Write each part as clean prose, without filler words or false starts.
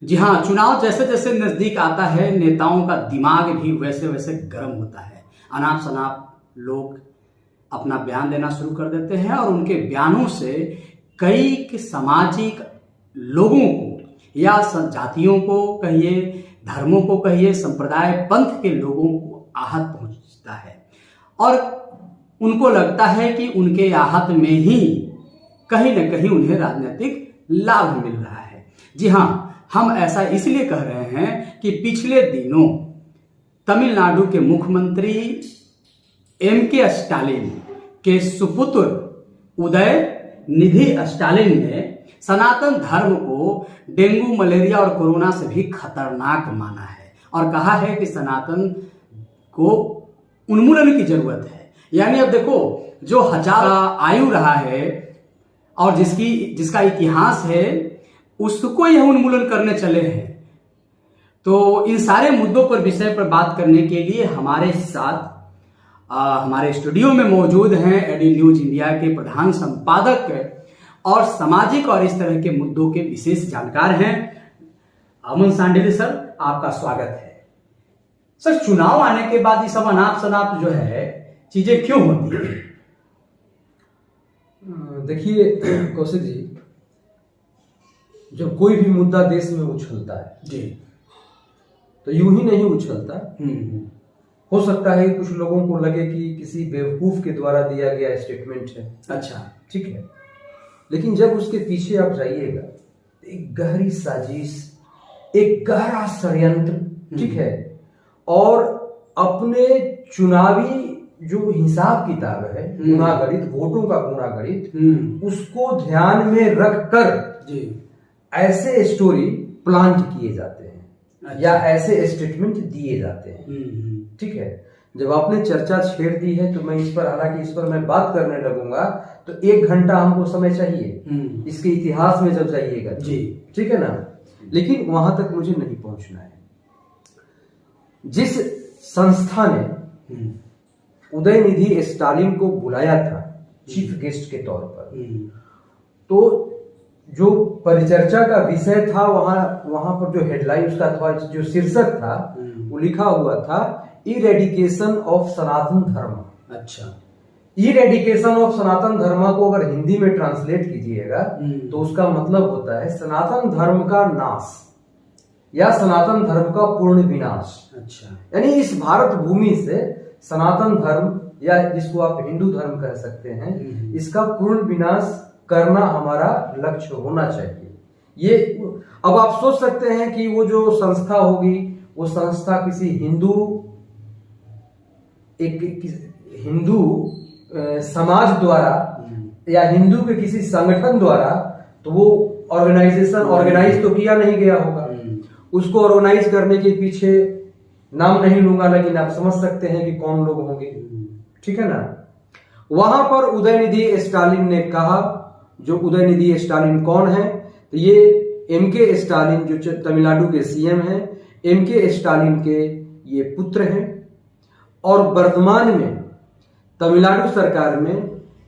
जी हाँ, चुनाव जैसे जैसे नजदीक आता है नेताओं का दिमाग भी वैसे वैसे गर्म होता है। अनाप शनाप लोग अपना बयान देना शुरू कर देते हैं और उनके बयानों से कई के सामाजिक लोगों को या जातियों को कहिए, धर्मों को कहिए, संप्रदाय पंथ के लोगों को आहत पहुंचता है और उनको लगता है कि उनके आहत में ही कहीं न कहीं उन्हें राजनीतिक लाभ मिल रहा है। जी हाँ, हम ऐसा इसलिए कह रहे हैं कि पिछले दिनों तमिलनाडु के मुख्यमंत्री एम.के. स्टालिन के सुपुत्र उदयनिधि स्टालिन ने सनातन धर्म को डेंगू, मलेरिया और कोरोना से भी खतरनाक माना है और कहा है कि सनातन को उन्मूलन की जरूरत है। यानी अब देखो, जो हजार आयु रहा है और जिसका इतिहास है, उसको यह उन्मूलन करने चले हैं। तो इन सारे मुद्दों पर विषय पर बात करने के लिए हमारे साथ हमारे स्टूडियो में मौजूद हैं एडी न्यूज इंडिया के प्रधान संपादक और सामाजिक और इस तरह के मुद्दों के विशेष जानकार हैं अमन सांडिल सर, आपका स्वागत है। सर, चुनाव आने के बाद ये सब अनाप शनाप जो है चीजें क्यों होती है? देखिए कौशिक जी, जब कोई भी मुद्दा देश में उछलता है जी, तो यूं ही नहीं उछलता। हो सकता है कुछ लोगों को लगे कि किसी बेवकूफ के द्वारा दिया गया स्टेटमेंट है। अच्छा, ठीक है, लेकिन जब उसके पीछे आप जाइएगा तो एक गहरी साजिश, एक गहरा षड्यंत्र, ठीक है, और अपने चुनावी जो हिसाब किताब है, गुनागणित, वोटों का गुनागणित, उसको ध्यान में रखकर जी ऐसे स्टोरी प्लांट किए जाते हैं। अच्छा। या ऐसे स्टेटमेंट दिए जाते हैं। ठीक है, जब आपने चर्चा छेड़ दी है तो मैं इस पर, हालांकि इस पर मैं बात करने लगूंगा तो 1 घंटा हमको समय चाहिए इसके इतिहास में जब जाइएगा जी, ठीक है ना, लेकिन वहां तक मुझे नहीं पहुंचना है। जिस संस्था ने उदयनिधि स्टालिन को बुलाया था चीफ गेस्ट के तौर पर, तो जो परिचर्चा का विषय था, वहां पर जो हेडलाइन उसका था, जो शीर्षक था, वो लिखा हुआ था इरेडिकेशन ऑफ सनातन धर्म। अच्छा, इरेडिकेशन ऑफ सनातन धर्म को अगर हिंदी में ट्रांसलेट कीजिएगा तो उसका मतलब होता है सनातन धर्म का नाश या सनातन धर्म का पूर्ण विनाश। अच्छा, यानी इस भारत भूमि से सनातन धर्म, या जिसको आप हिंदू धर्म कह सकते हैं, इसका पूर्ण विनाश करना हमारा लक्ष्य होना चाहिए। ये अब आप सोच सकते हैं कि वो जो संस्था होगी, वो संस्था किसी हिंदू समाज द्वारा या हिंदू के किसी संगठन द्वारा, तो वो ऑर्गेनाइज तो किया नहीं गया होगा। उसको ऑर्गेनाइज करने के पीछे नाम नहीं लूंगा, लेकिन आप समझ सकते हैं कि कौन लोग होंगे। ठीक है ना। वहां पर उदयनिधि स्टालिन ने कहा, जो उदयनिधि स्टालिन कौन है, तो ये एम.के. स्टालिन जो तमिलनाडु के सीएम हैं, एम.के. स्टालिन के ये पुत्र हैं और वर्तमान में तमिलनाडु सरकार में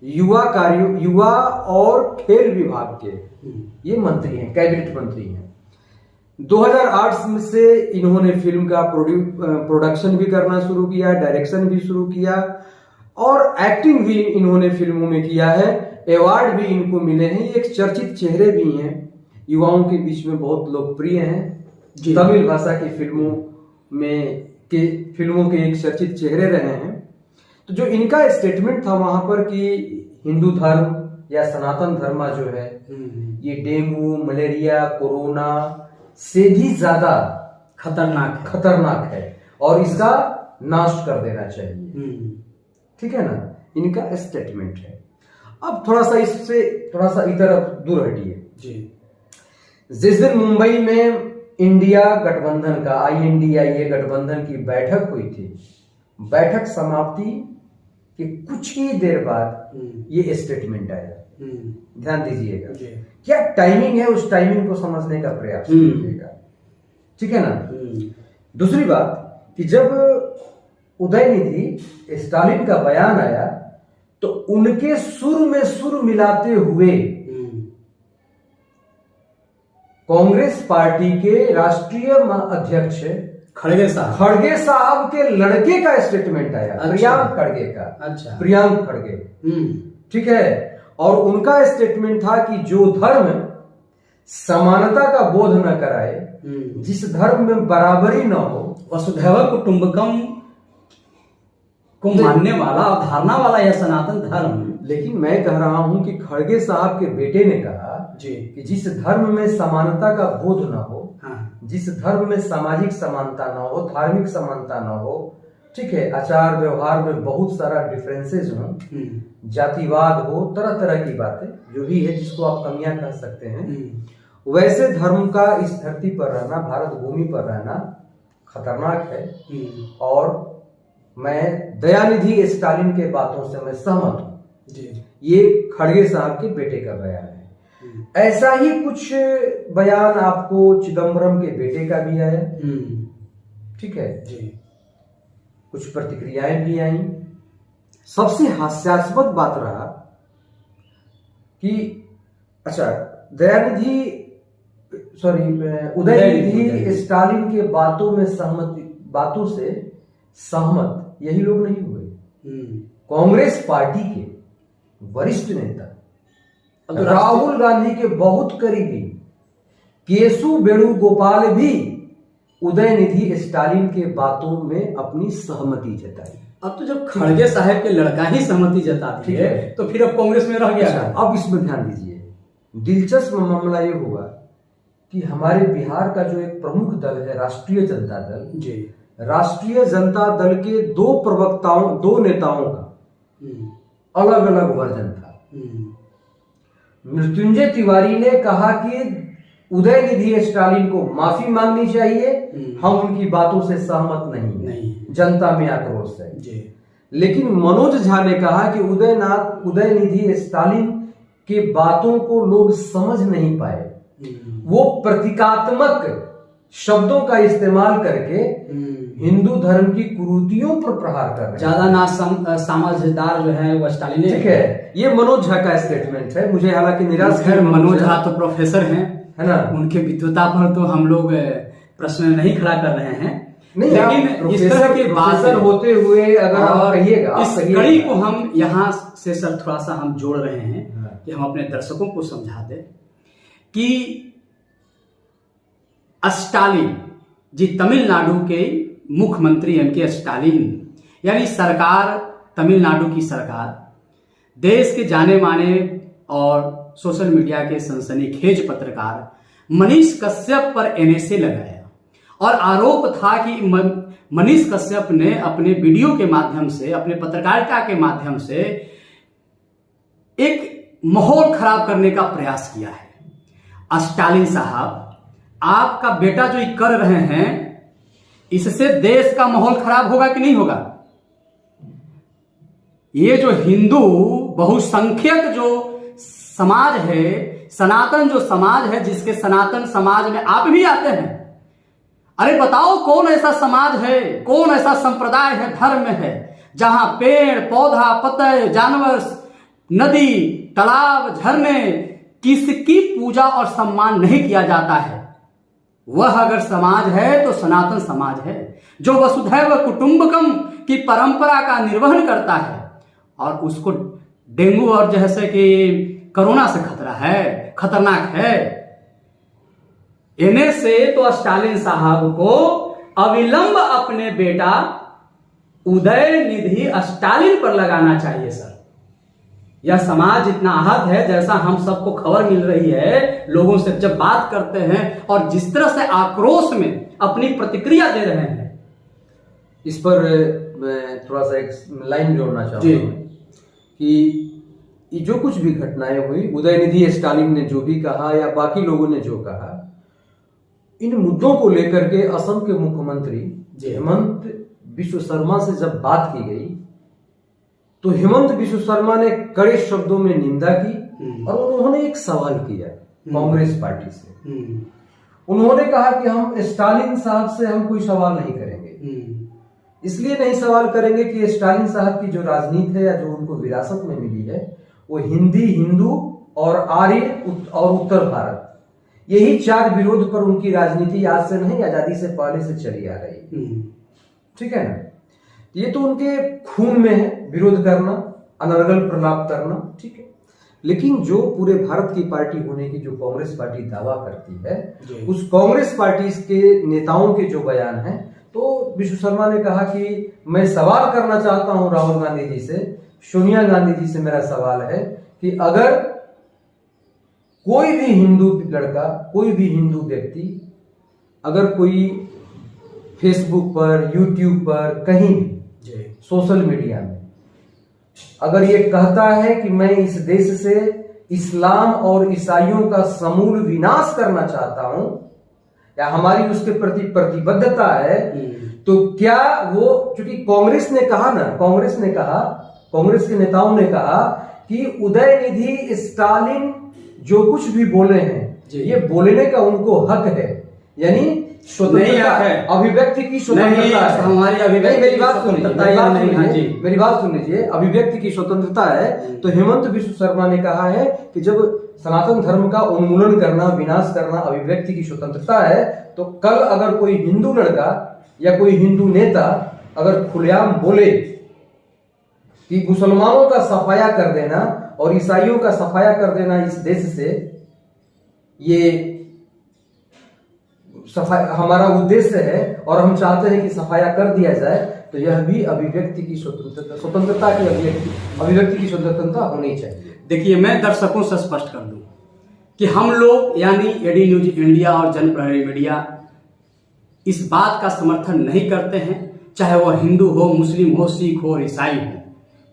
युवा और खेल विभाग के ये मंत्री हैं, कैबिनेट मंत्री हैं। 2008 से इन्होंने फिल्म का प्रोडक्शन भी करना शुरू किया, डायरेक्शन भी शुरू किया और एक्टिंग भी इन्होंने फिल्मों में किया है। अवार्ड भी इनको मिले हैं। एक चर्चित चेहरे भी हैं, युवाओं के बीच में बहुत लोकप्रिय हैं। तमिल भाषा की फिल्मों के एक चर्चित चेहरे रहे हैं। तो जो इनका स्टेटमेंट था वहां पर कि हिंदू धर्म या सनातन धर्म जो है, ये डेंगू, मलेरिया, कोरोना से भी ज्यादा खतरनाक है और इसका नाश कर देना चाहिए। ठीक है ना, इनका स्टेटमेंट है। अब थोड़ा सा इससे थोड़ा सा इधर दूर हटिए जी। जिस दिन मुंबई में इंडिया गठबंधन का INDIA गठबंधन की बैठक हुई थी, बैठक समाप्ति के कुछ ही देर बाद ये स्टेटमेंट आया। ध्यान दीजिएगा, क्या टाइमिंग है, उस टाइमिंग को समझने का प्रयास कीजिएगा। ठीक है ना। दूसरी बात कि जब उदयनिधि स्टालिन का बयान आया तो उनके सुर में सुर मिलाते हुए कांग्रेस पार्टी के राष्ट्रीय अध्यक्ष खड़गे साहब के लड़के का स्टेटमेंट आया। अच्छा। प्रियांक खड़गे का। अच्छा। प्रियांक खड़गे, ठीक है। और उनका स्टेटमेंट था कि जो धर्म समानता का बोध न कराए, जिस धर्म में बराबरी न हो, वसुधैव कुटुंबकम को मानने वाला और धारणा वाला यह सनातन धर्म। लेकिन मैं कह रहा हूं कि खड़गे साहब के बेटे ने कहा जी कि जिस धर्म में समानता का बोध न हो, हाँ। जिस धर्म में सामाजिक समानता न हो, धार्मिक समानता न हो, ठीक है, आचार व्यवहार में बहुत सारा डिफरेंसेस हो, जातिवाद हो, तरह तरह की बातें जो भी है जिसको आप कमियां कह सकते हैं, वैसे धर्म का इस धरती पर रहना, भारत भूमि पर रहना खतरनाक है। और मैं दयानिधि स्टालिन के बातों से मैं सहमत हूं। ये खड़गे साहब के बेटे का बयान है। ऐसा ही कुछ बयान आपको चिदम्बरम के बेटे का भी आया, ठीक है जी। कुछ प्रतिक्रियाएं भी आई। सबसे हास्यास्पद बात रहा कि अच्छा, उदयनिधि स्टालिन के बातों से सहमत यही लोग नहीं हुए। कांग्रेस पार्टी के वरिष्ठ नेता राहुल गांधी के बहुत करीबी केशु वेणुगोपाल भी उदयनिधि स्टालिन के बातों में अपनी सहमति जताई। अब तो जब खड़गे साहब के लड़का ही सहमति जताती है तो फिर अब कांग्रेस में रह गया। अब इसमें ध्यान दीजिए, दिलचस्प मामला ये होगा कि हमारे बिहार का जो एक प्रमुख दल है राष्ट्रीय जनता दल जी, राष्ट्रीय जनता दल के दो नेताओं का अलग अलग वर्जन था। मृत्युंजय तिवारी ने कहा कि उदयनिधि स्टालिन को माफी मांगनी चाहिए, हम उनकी बातों से सहमत नहीं। जनता में आक्रोश है जी। लेकिन मनोज झा ने कहा कि उदयनिधि स्टालिन के बातों को लोग समझ नहीं पाए, वो प्रतीकात्मक शब्दों का इस्तेमाल करके हिंदू धर्म की कुरीतियों पर प्रहार कर रहे हैं। ज्यादा ना समझदार जो है वो स्टालिन, ठीक है। ये मनोज झा का स्टेटमेंट है। मुझे हालांकि निराश है, मनोज झा तो प्रोफेसर हैं, है ना, उनके विद्वता पर तो हम लोग प्रश्न नहीं खड़ा कर रहे हैं। नहीं, लेकिन इस तरह के बात होते हुए अगर आप कहिएगा, इस कड़ी को हम यहाँ से सर थोड़ा सा हम जोड़ रहे हैं कि हम अपने दर्शकों को समझा दें कि स्टालिन जी तमिलनाडु के मुख्यमंत्री एमके स्टालिन, यानी सरकार, तमिलनाडु की सरकार देश के जाने माने और सोशल मीडिया के सनसनीखेज पत्रकार मनीष कश्यप पर एनएसए लगाया और आरोप था कि मनीष कश्यप ने अपने वीडियो के माध्यम से, अपने पत्रकारिता के माध्यम से एक माहौल खराब करने का प्रयास किया है। स्टालिन साहब, आपका बेटा जो कर रहे हैं, इससे देश का माहौल खराब होगा कि नहीं होगा? ये जो हिंदू बहुसंख्यक जो समाज है, सनातन जो समाज है, जिसके सनातन समाज में आप भी आते हैं, अरे बताओ कौन ऐसा समाज है, कौन ऐसा संप्रदाय है, धर्म है, जहां पेड़ पौधा, पत्ते, जानवर, नदी, तालाब, झरने, किसकी पूजा और सम्मान नहीं किया जाता है? वह अगर समाज है तो सनातन समाज है, जो वसुधैव कुटुंबकम की परंपरा का निर्वहन करता है। और उसको डेंगू और जैसे कि कोरोना से खतरा है, खतरनाक है। इन्हें से तो स्टालिन साहब को अविलंब अपने बेटा उदयनिधि स्टालिन पर लगाना चाहिए सर। यह समाज इतना आहत है, जैसा हम सबको खबर मिल रही है, लोगों से जब बात करते हैं और जिस तरह से आक्रोश में अपनी प्रतिक्रिया दे रहे हैं, इस पर मैं थोड़ा सा एक लाइन जोड़ना चाहूंगा कि जो कुछ भी घटनाएं हुई, उदयनिधि स्टालिन ने जो भी कहा या बाकी लोगों ने जो कहा, इन मुद्दों को लेकर के असम के मुख्यमंत्री हेमंत बिश्व शर्मा से जब बात की गई तो हेमंत बिश्व शर्मा ने कड़े शब्दों में निंदा की और उन्होंने एक सवाल किया कांग्रेस पार्टी से। उन्होंने कहा कि हम स्टालिन साहब से हम कोई सवाल नहीं करेंगे। इसलिए नहीं सवाल करेंगे कि स्टालिन साहब की जो राजनीति है या जो उनको विरासत में मिली है, वो हिंदी, हिंदू और आर्य और उत्तर भारत, यही चार विरोध पर उनकी राजनीति आज से नहीं, आजादी से पहले से चली आ रही है। ठीक है ना, ये तो उनके खून में है विरोध करना, अनर्गल प्रलाप करना। ठीक है, लेकिन जो पूरे भारत की पार्टी होने की जो कांग्रेस पार्टी दावा करती है, उस कांग्रेस पार्टी के नेताओं के जो बयान हैं, तो विष्णु शर्मा ने कहा कि मैं सवाल करना चाहता हूं राहुल गांधी जी से, सोनिया गांधी जी से मेरा सवाल है कि अगर कोई भी हिंदू लड़का, कोई भी हिंदू व्यक्ति अगर कोई फेसबुक पर, यूट्यूब पर, कहीं भी सोशल मीडिया में अगर ये कहता है कि मैं इस देश से इस्लाम और ईसाइयों का समूल विनाश करना चाहता हूं, या हमारी उसके प्रति प्रतिबद्धता है, तो क्या वो, चूंकि कांग्रेस ने कहा ना, कांग्रेस के नेताओं ने कहा कि उदयनिधि स्टालिन जो कुछ भी बोले हैं ये बोलने का उनको हक है, यानी स्वतंत्रता है, अभिव्यक्ति की स्वतंत्रता है, हमारी अभिव्यक्ति। मेरी बात सुन लीजिए, मेरी बात सुन लीजिए, अभिव्यक्ति की स्वतंत्रता है। तो हेमंत विश्व शर्मा ने कहा है कि जब सनातन धर्म का उन्मूलन करना, विनाश करना अभिव्यक्ति की स्वतंत्रता है, तो कल अगर कोई हिंदू लड़का या कोई हिंदू नेता अगर खुलेआम बोले कि मुसलमानों का सफाया कर देना और ईसाइयों का सफाया कर देना इस देश से, ये हमारा उद्देश्य है और हम चाहते हैं कि सफाया कर दिया जाए, तो यह भी अभिव्यक्ति की स्वतंत्रता की अभिव्यक्ति की स्वतंत्रता होनी चाहिए। देखिए, मैं दर्शकों से स्पष्ट कर दूं कि हम लोग यानी एडी न्यूज इंडिया और जनप्रहरी मीडिया इस बात का समर्थन नहीं करते हैं, चाहे वह हिंदू हो, मुस्लिम हो, सिख हो, ईसाई हो,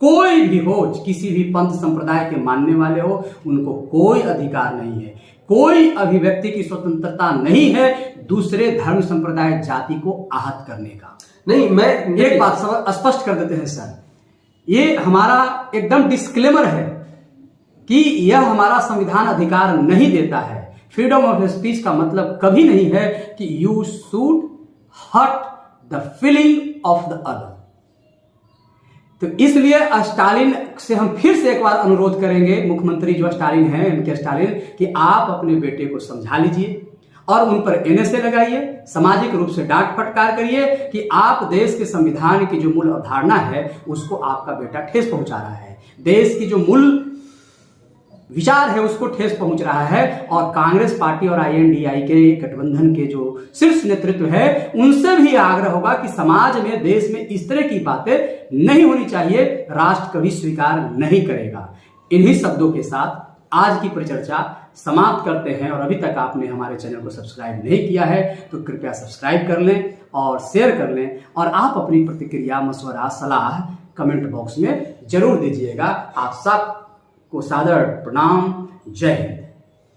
कोई भी हो, किसी भी पंथ संप्रदाय के मानने वाले हो, उनको कोई अधिकार नहीं है, कोई अभिव्यक्ति की स्वतंत्रता नहीं है दूसरे धर्म संप्रदाय जाति को आहत करने का। नहीं, मैं एक बात स्पष्ट कर देते हैं सर, ये हमारा एकदम डिस्क्लेमर है कि यह हमारा संविधान अधिकार नहीं देता है। फ्रीडम ऑफ स्पीच का मतलब कभी नहीं है कि you should hurt the feeling of the other. तो इसलिए स्टालिन से हम फिर से एक बार अनुरोध करेंगे, मुख्यमंत्री जो स्टालिन हैं, एम.के. स्टालिन, कि आप अपने बेटे को समझा लीजिए और उन पर एनएसए लगाइए, सामाजिक रूप से डांट फटकार करिए कि आप देश के संविधान की जो मूल अवधारणा है उसको आपका बेटा ठेस पहुंचा रहा है, देश की जो मूल विचार है उसको ठेस पहुंच रहा है। और कांग्रेस पार्टी और INDI के गठबंधन के जो शीर्ष नेतृत्व है उनसे भी आग्रह होगा कि समाज में, देश में इस तरह की बातें नहीं होनी चाहिए, राष्ट्र कभी स्वीकार नहीं करेगा। इन्हीं शब्दों के साथ आज की परिचर्चा समाप्त करते हैं, और अभी तक आपने हमारे चैनल को सब्सक्राइब नहीं किया है तो कृपया सब्सक्राइब कर लें और शेयर कर लें, और आप अपनी प्रतिक्रिया, मशवरा, सलाह कमेंट बॉक्स में जरूर दीजिएगा। आप सब को सादर प्रणाम। जय हिंद।